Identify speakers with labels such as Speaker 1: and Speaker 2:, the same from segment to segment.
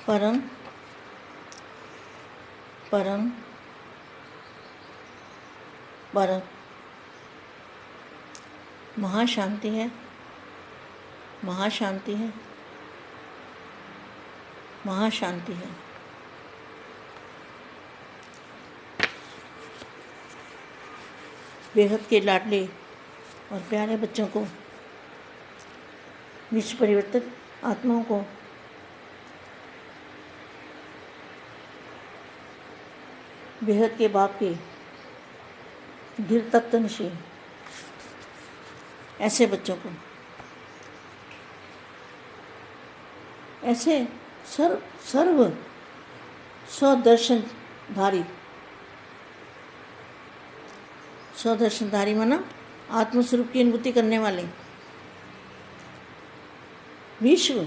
Speaker 1: परम परम परम महाशांति है, महाशांति है, महाशांति है। बेहद के लाडले और प्यारे बच्चों को, विश्व परिवर्तित आत्माओं को बेहद के बाप के गिर तख्त नशीं ऐसे बच्चों को, ऐसे सर्व स्वदर्शनधारी, स्वदर्शनधारी माना आत्मस्वरूप की अनुभूति करने वाले, विश्व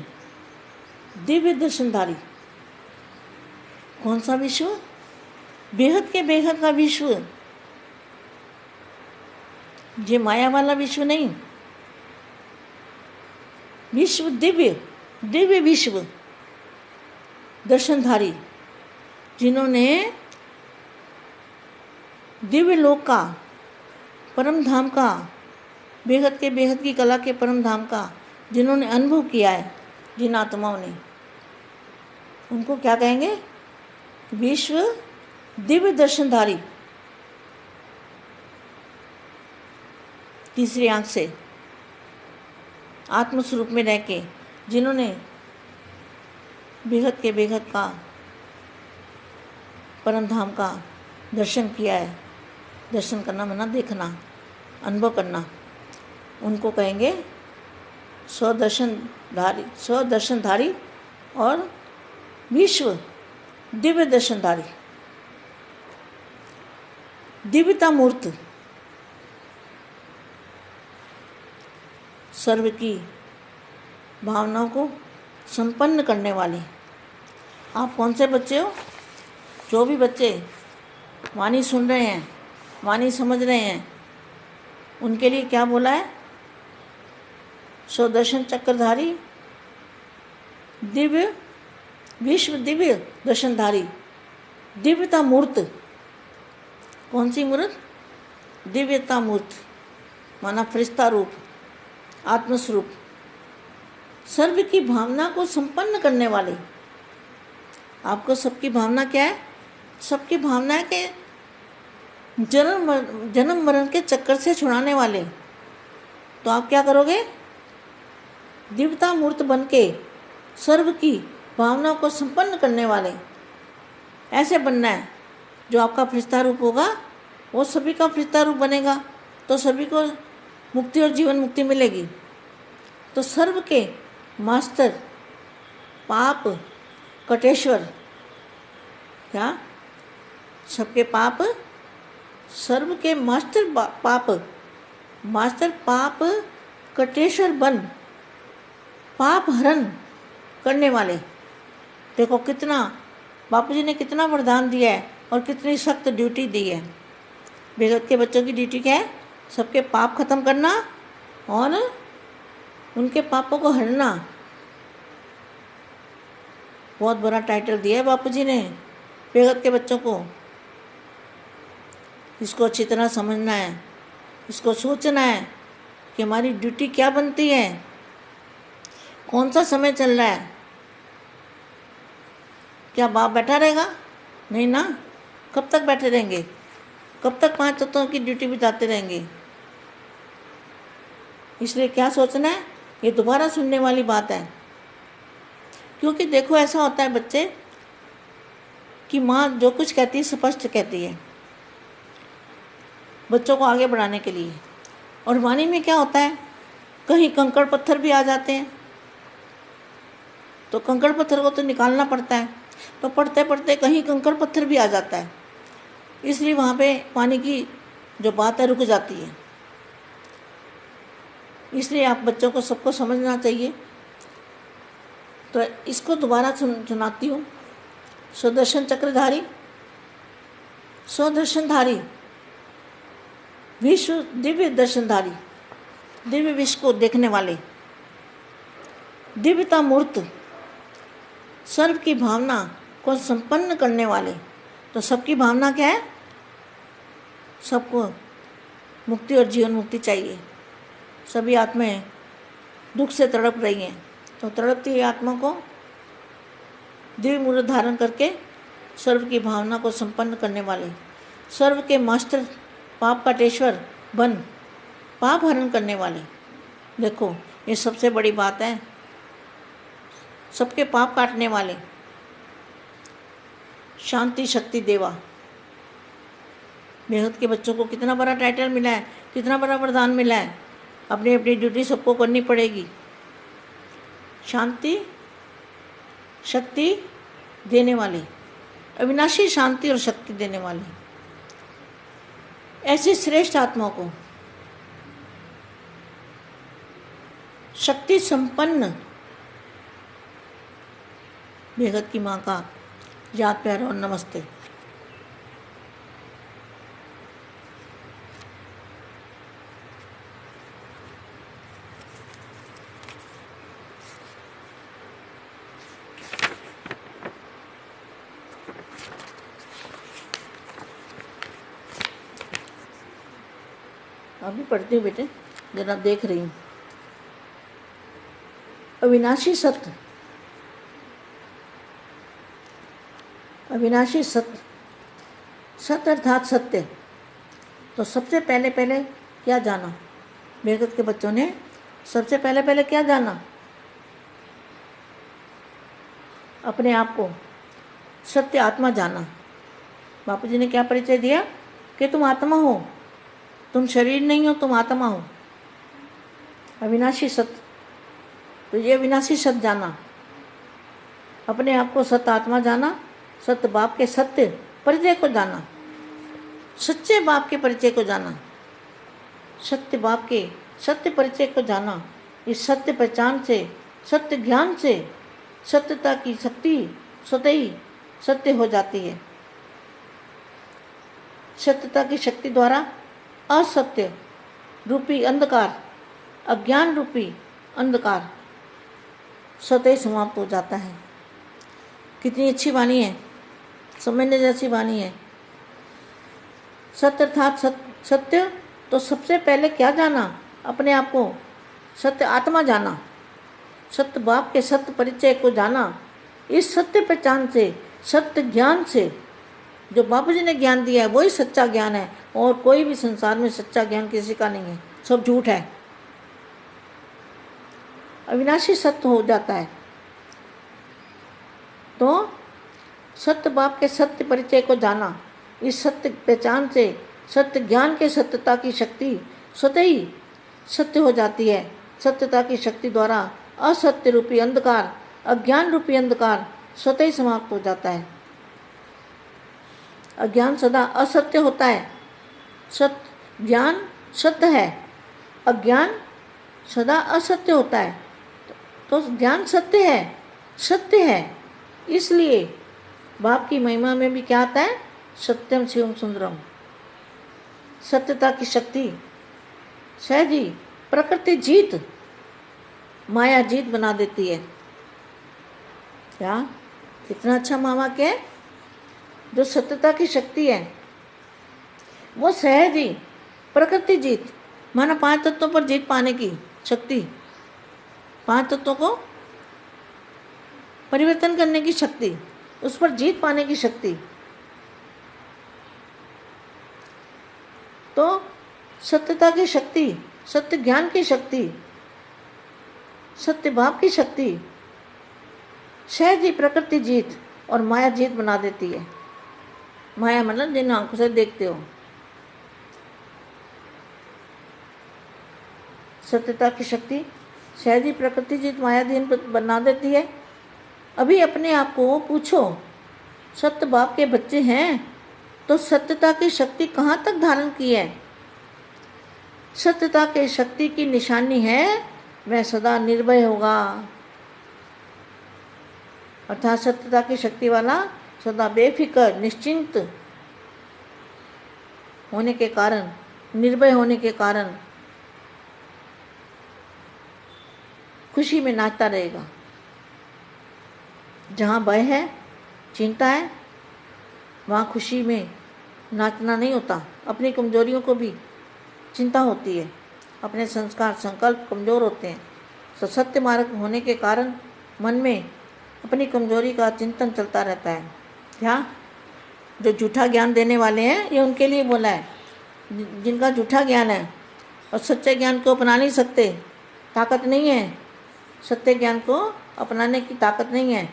Speaker 1: दिव्य दर्शनधारी। कौन सा विश्व? बेहद के बेहद का विश्व। ये माया वाला विश्व नहीं, विश्व दिव्य, दिव्य विश्व दर्शनधारी, जिन्होंने दिव्य लोक का, परम धाम का, बेहद के बेहद की कला के परम धाम का जिन्होंने अनुभव किया है, जिन आत्माओं ने, उनको क्या कहेंगे? विश्व दिव्य दर्शनधारी। तीसरी आंख से आत्मस्वरूप में रह के जिन्होंने बेहद के बेहद का परम धाम का दर्शन किया है, दर्शन करना माना देखना, अनुभव करना, उनको कहेंगे स्वदर्शनधारी, स्वदर्शनधारी और विश्व दिव्य दर्शनधारी। दिव्यता मूर्त, सर्व की भावनाओं को संपन्न करने वाले। आप कौन से बच्चे हो? जो भी बच्चे वाणी सुन रहे हैं, वाणी समझ रहे हैं, उनके लिए क्या बोला है? स्वदर्शन चक्रधारी, दिव्य विश्व दिव्य दर्शनधारी, दिव्यता मूर्त। कौन सी मूर्त? दिव्यता मूर्त माना फरिश्ता रूप, आत्मस्वरूप, सर्व की भावना को संपन्न करने वाले। आपको सबकी भावना क्या है? सबकी भावना है कि जन्म मरण के चक्कर से छुड़ाने वाले। तो आप क्या करोगे? दिव्यता मूर्त बन के सर्व की भावनाओं को संपन्न करने वाले ऐसे बनना है। जो आपका फरिश्ता रूप होगा वो सभी का फरिश्ता रूप बनेगा, तो सभी को मुक्ति और जीवन मुक्ति मिलेगी। तो सर्व के मास्टर पाप कटेश्वर, क्या? सबके पाप, सर्व के मास्टर पाप कटेश्वर बन पाप हरण करने वाले। देखो कितना बापूजी ने कितना वरदान दिया है और कितनी सख्त ड्यूटी दी है। बेहद के बच्चों की ड्यूटी क्या है? सबके पाप खत्म करना और उनके पापों को हरना। बहुत बड़ा टाइटल दिया है बापूजी ने बेहद के बच्चों को। इसको अच्छी तरह समझना है, इसको सोचना है कि हमारी ड्यूटी क्या बनती है, कौन सा समय चल रहा है। क्या बाप बैठा रहेगा? नहीं ना। कब तक बैठे रहेंगे? कब तक 5 तत्वों की ड्यूटी बिताते रहेंगे? इसलिए क्या सोचना है? ये दोबारा सुनने वाली बात है। क्योंकि देखो ऐसा होता है बच्चे कि माँ जो कुछ कहती है स्पष्ट कहती है बच्चों को आगे बढ़ाने के लिए, और वाणी में क्या होता है? कहीं कंकड़ पत्थर भी आ जाते हैं, तो कंकड़ पत्थर को तो निकालना पड़ता है। तो पढ़ते पढ़ते कहीं कंकड़ पत्थर भी आ जाता है, इसलिए वहाँ पे पानी की जो बात है रुक जाती है। इसलिए आप बच्चों को सबको समझना चाहिए। तो इसको दोबारा सुनाती हूँ। स्वदर्शन चक्रधारी, स्वदर्शनधारी, विश्व दिव्य दर्शनधारी, दिव्य विश्व को देखने वाले, दिव्यता मूर्त, सर्व की भावना को संपन्न करने वाले। तो सबकी भावना क्या है? सबको मुक्ति और जीवन मुक्ति चाहिए। सभी आत्माएं दुख से तड़प रही हैं, तो तड़पती हुई आत्मा को दिव्य मूर्त धारण करके सर्व की भावना को संपन्न करने वाले, सर्व के मास्टर, पाप काटेश्वर बन पाप हरण करने वाले। देखो, ये सबसे बड़ी बात है, सबके पाप काटने वाले। शांति शक्ति देवा, बेहद के बच्चों को कितना बड़ा टाइटल मिला है, कितना बड़ा वरदान मिला है। अपनी अपनी ड्यूटी सबको करनी पड़ेगी। शांति शक्ति देने वाली, अविनाशी शांति और शक्ति देने वाली ऐसी श्रेष्ठ आत्मा को शक्ति संपन्न बेहद की माँ का याद प्यार और नमस्ते। अभी पढ़ती हूँ बेटे, जरा देख रही हूँ। अविनाशी सत्य, अविनाशी सत्य, सत्य अर्थात सत्य। तो सबसे पहले क्या जाना? बेहद के बच्चों ने सबसे पहले क्या जाना? अपने आप को सत्य आत्मा जाना। बापू जी ने क्या परिचय दिया कि तुम आत्मा हो, तुम शरीर नहीं हो, तुम आत्मा हो। अविनाशी सत्य, तो ये अविनाशी सत्य जाना, अपने आप को सत्य आत्मा जाना, सत्य बाप के सत्य परिचय को जाना, सच्चे बाप के परिचय को जाना, सत्य बाप के सत्य परिचय को जाना। इस सत्य पहचान से, सत्य ज्ञान से सत्यता की शक्ति स्वतः ही सत्य हो जाती है। सत्यता की शक्ति द्वारा असत्य रूपी अंधकार, अज्ञान रूपी अंधकार स्वतः समाप्त हो जाता है। कितनी अच्छी वाणी है, समझने जैसी वाणी है। सत्य अर्थात सत्य, तो सबसे पहले क्या जाना? अपने आप को सत्य आत्मा जाना, सत्य बाप के सत्य परिचय को जाना। इस सत्य पहचान से, सत्य ज्ञान से, जो बापू जी ने ज्ञान दिया है वही सच्चा ज्ञान है, और कोई भी संसार में सच्चा ज्ञान किसी का नहीं है, सब झूठ है। अविनाशी सत्य हो जाता है। तो सत्य बाप के सत्य परिचय को जाना, इस सत्य पहचान से, सत्य ज्ञान के सत्यता की शक्ति स्वतः ही सत्य हो जाती है। सत्यता की शक्ति द्वारा असत्य रूपी अंधकार, अज्ञान रूपी अंधकार स्वतः ही समाप्त हो जाता है। अज्ञान सदा असत्य होता है, सत्य ज्ञान सत्य है, अज्ञान सदा असत्य होता है। तो ज्ञान सत्य है, सत्य है। इसलिए बाप की महिमा में भी क्या आता है? सत्यम शिवम सुंदरम। सत्यता की शक्ति सहज ही प्रकृति जीत, माया जीत बना देती है। क्या कितना अच्छा मामा के, जो सत्यता की शक्ति है वो सहज ही प्रकृति जीत, माना 5 तत्वों पर जीत पाने की शक्ति, 5 तत्वों को परिवर्तन करने की शक्ति, उस पर जीत पाने की शक्ति। तो सत्यता की शक्ति, सत्य ज्ञान की शक्ति, सत्य भाव की शक्ति सहज ही प्रकृति जीत और माया जीत बना देती है। माया मतलब जिन आंखों से देखते हो। सत्यता की शक्ति सहज ही प्रकृति जीत माया जीत बना देती है। अभी अपने आप को पूछो, सत्य बाप के बच्चे हैं तो सत्यता की शक्ति कहाँ तक धारण की है? सत्यता के शक्ति की निशानी है वह सदा निर्भय होगा, अर्थात सत्यता की शक्ति वाला सदा बेफिक्र निश्चिंत होने के कारण, निर्भय होने के कारण खुशी में नाचता रहेगा। जहाँ भय है, चिंता है, वहाँ खुशी में नाचना नहीं होता। अपनी कमजोरियों को भी चिंता होती है, अपने संस्कार संकल्प कमज़ोर होते हैं। तो सत्य मार्ग होने के कारण मन में अपनी कमजोरी का चिंतन चलता रहता है। क्या जो झूठा ज्ञान देने वाले हैं, ये उनके लिए बोला है, जिनका झूठा ज्ञान है और सच्चे ज्ञान को अपना नहीं सकते, ताकत नहीं है, सत्य ज्ञान को अपनाने की ताकत नहीं है।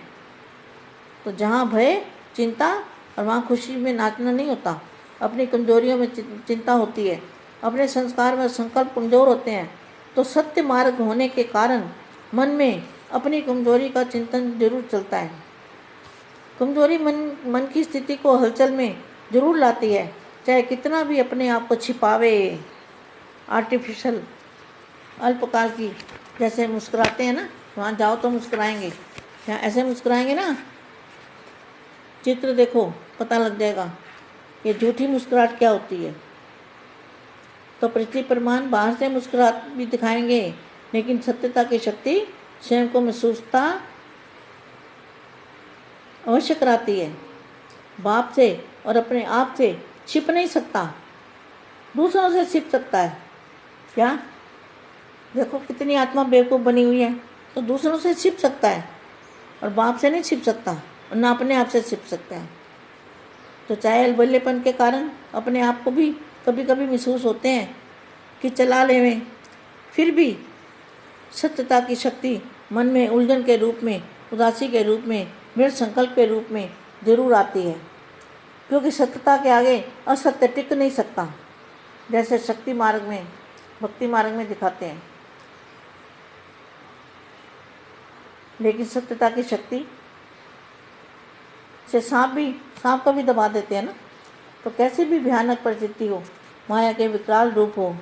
Speaker 1: तो जहाँ भय चिंता और वहाँ खुशी में नाचना नहीं होता। अपनी कमजोरियों में चिंता होती है, अपने संस्कार में संकल्प कमज़ोर होते हैं। तो सत्य मार्ग होने के कारण मन में अपनी कमजोरी का चिंतन जरूर चलता है। कमजोरी मन की स्थिति को हलचल में जरूर लाती है, चाहे कितना भी अपने आप को छिपावे। आर्टिफिशियल अल्पकाल की, जैसे मुस्कुराते हैं ना, वहाँ जाओ तो मुस्कुराएंगे, यहाँ ऐसे मुस्कुराएंगे ना, चित्र देखो पता लग जाएगा ये झूठी मुस्कुराहट क्या होती है। तो पृथ्वी प्रमाण बाहर से मुस्कुराहट भी दिखाएंगे, लेकिन सत्यता की शक्ति स्वयं को महसूसता अवश्य कराती है। बाप से और अपने आप से छिप नहीं सकता, दूसरों से छिप सकता है। क्या देखो कितनी आत्मा बेवकूफ़ बनी हुई है, तो दूसरों से छिप सकता है और बाप से नहीं छिप सकता और ना अपने आप से छिप सकता है। तो चाहे अलबल्लेपन के कारण अपने आप को भी कभी कभी महसूस होते हैं कि चला लेवें, फिर भी सत्यता की शक्ति मन में उलझन के रूप में, उदासी के रूप में, मृत संकल्प के रूप में जरूर आती है, क्योंकि सत्यता के आगे असत्य टिक नहीं सकता, जैसे शक्ति मार्ग में, भक्ति मार्ग में दिखाते हैं। लेकिन सत्यता की शक्ति से सांप को भी दबा देते हैं ना। तो कैसी भी भयानक परिस्थिति हो, माया के विकराल रूप हो,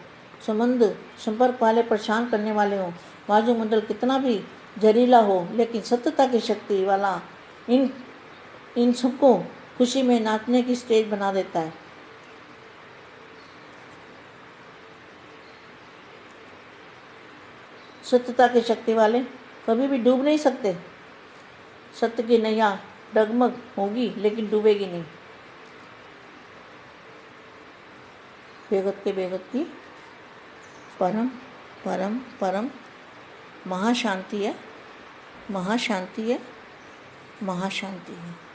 Speaker 1: संबंध संपर्क वाले परेशान करने वाले हो, वायुमंडल कितना भी जहरीला हो, लेकिन सत्यता की शक्ति वाला इन सबको खुशी में नाचने की स्टेज बना देता है। सत्यता की शक्ति वाले कभी भी डूब नहीं सकते। सत्य की नैया डगमग होगी लेकिन डूबेगी नहीं। बेगत के बेगत की परम परम परम महाशांति है, महाशांति है, महाशांति है।